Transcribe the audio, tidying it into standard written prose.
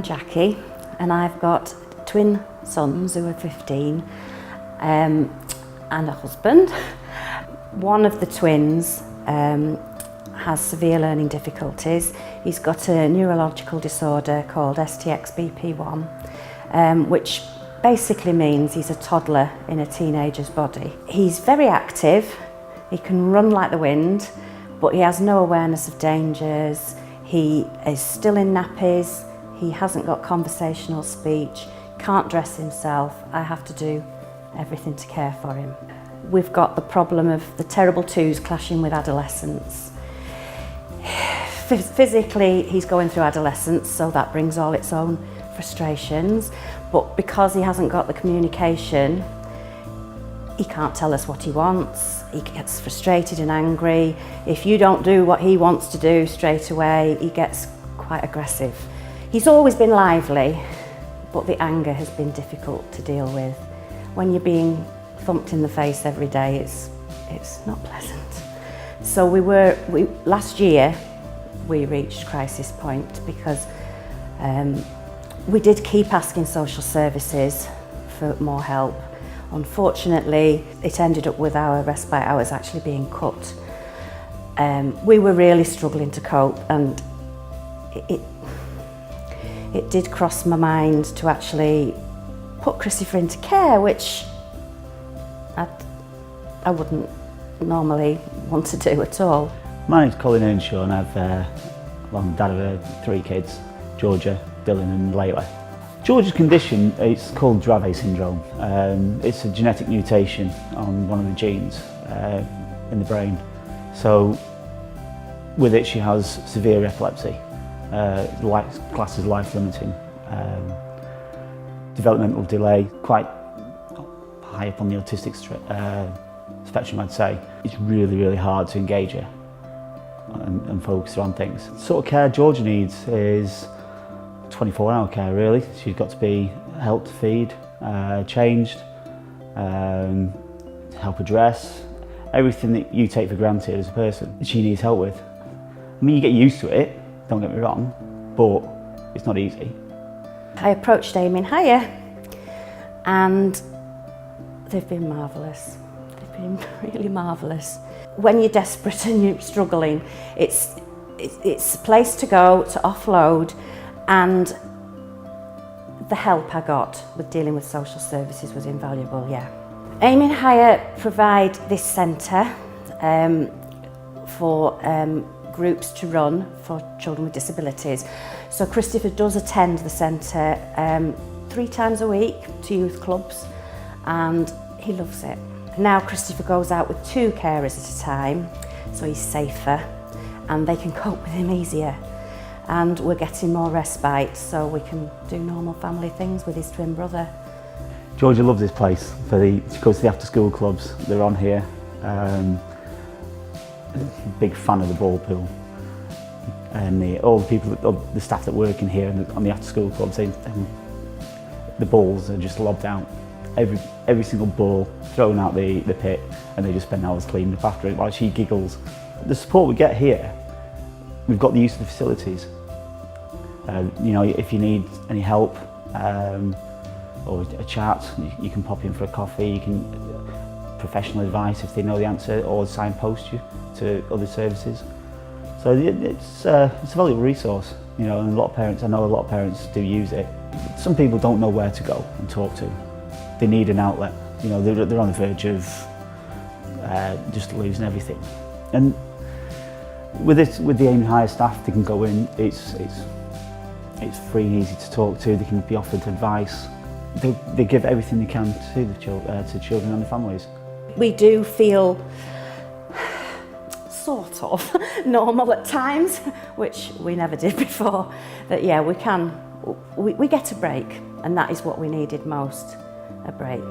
I'm Jackie, and I've got twin sons who are 15 and a husband. One of the twins has severe learning difficulties. He's got a neurological disorder called STXBP1, which basically means he's a toddler in a teenager's body. He's very active, he can run like the wind, but he has no awareness of dangers. He is still in nappies, he hasn't got conversational speech, can't dress himself. I have to do everything to care for him. We've got the problem of the terrible twos clashing with adolescence. Physically, he's going through adolescence, so that brings all its own frustrations. But because he hasn't got the communication, he can't tell us what he wants. He gets frustrated and angry. If you don't do what he wants to do straight away, he gets quite aggressive. He's always been lively, but the anger has been difficult to deal with. When you're being thumped in the face every day, it's not pleasant. So last year we reached crisis point because we did keep asking social services for more help. Unfortunately, it ended up with our respite hours actually being cut. We were really struggling to cope, and it did cross my mind to actually put Christopher into care, which I wouldn't normally want to do at all. My name's Colin Earnshaw, and I'm dad of 3 kids, Georgia, Dylan and Layla. Georgia's condition, it's called Dravet syndrome. It's a genetic mutation on one of the genes in the brain. So with it she has severe epilepsy, classed as life-limiting. Developmental delay, quite high up on the autistic spectrum, I'd say. It's really, really hard to engage her and focus her on things. The sort of care Georgia needs is 24-hour care, really. She's got to be helped feed, changed, help her dress, everything that you take for granted as a person, she needs help with. I mean, you get used to it, don't get me wrong, but it's not easy. I approached Aiming Higher, and they've been marvellous. They've been really marvellous. When you're desperate and you're struggling, it's a place to go to offload, and the help I got with dealing with social services was invaluable, yeah. Aiming Higher provide this centre for groups to run for children with disabilities. So Christopher does attend the centre 3 times a week to youth clubs, and he loves it. Now Christopher goes out with 2 carers at a time, so he's safer and they can cope with him easier. And we're getting more respite, so we can do normal family things with his twin brother. Georgia loves this place. She goes to the after-school clubs, they're on here. Big fan of the ball pool. And all the staff that work in here on the after-school clubs, the balls are just lobbed out. Every single ball thrown out the pit, and they just spend hours cleaning up after it while she giggles. The support we get here, we've got the use of the facilities. You know, if you need any help or a chat, you can pop in for a coffee. You can professional advice if they know the answer, or signpost you to other services. So it's a valuable resource, you know, and I know a lot of parents do use it. Some people don't know where to go and talk to. They need an outlet. You know, they're on the verge of just losing everything. And with the Aiming Higher staff, they can go in. It's free and easy to talk to. They can be offered advice. They give everything they can to the children and the families. We do feel sort of normal at times, which we never did before. That yeah, we get a break, and that is what we needed most, a break.